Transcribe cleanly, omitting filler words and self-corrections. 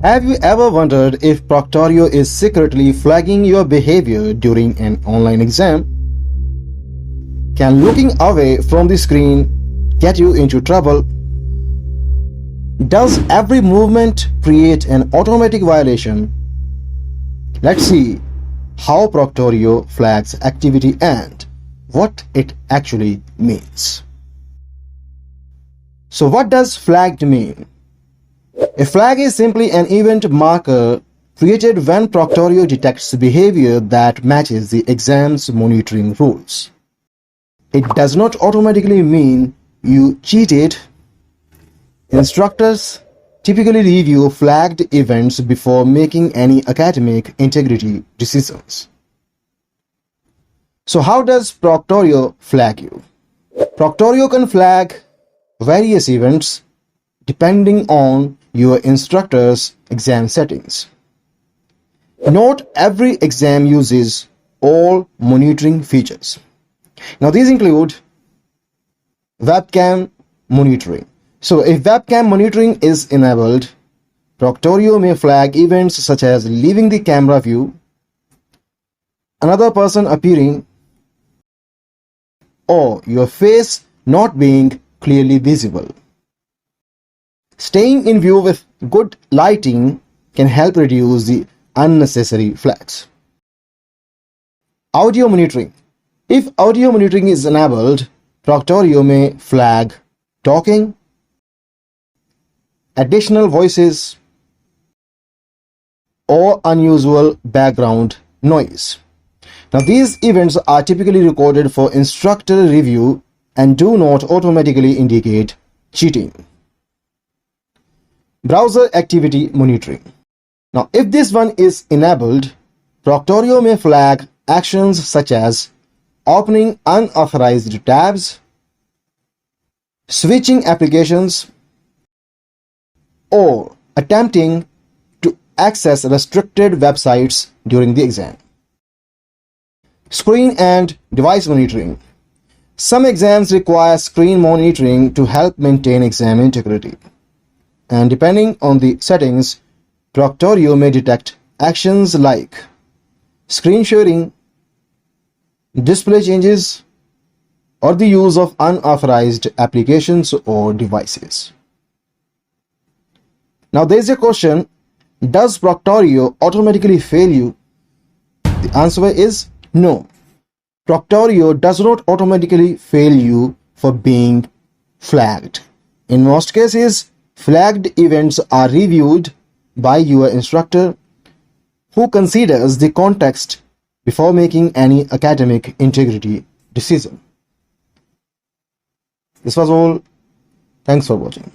Have you ever wondered if Proctorio is secretly flagging your behavior during an online exam? Can looking away from the screen get you into trouble? Does every movement create an automatic violation? Let's see how Proctorio flags activity and what it actually means. So what does flagged mean? A flag is simply an event marker created when Proctorio detects behavior that matches the exam's monitoring rules. It does not automatically mean you cheated. Instructors typically review flagged events before making any academic integrity decisions. So how does Proctorio flag you? Proctorio can flag various events depending on your instructor's exam settings. Not every exam uses all monitoring features. Now these include webcam monitoring. So if webcam monitoring is enabled, Proctorio may flag events such as leaving the camera view, another person appearing, or your face not being clearly visible. Staying in view with good lighting can help reduce the unnecessary flags. Audio monitoring. If audio monitoring is enabled, Proctorio may flag talking, additional voices, or unusual background noise. Now these events are typically recorded for instructor review and do not automatically indicate cheating. Browser activity monitoring. Now if this one is enabled, Proctorio may flag actions such as opening unauthorized tabs, switching applications, or attempting to access restricted websites during the exam. Screen and device monitoring. Some exams require screen monitoring to help maintain exam integrity. And depending on the settings, Proctorio may detect actions like screen sharing, display changes, or the use of unauthorized applications or devices. Now there is a question, does Proctorio automatically fail you? The answer is no. Proctorio does not automatically fail you for being flagged. In most cases, flagged events are reviewed by your instructor, who considers the context before making any academic integrity decision. This was all. Thanks for watching.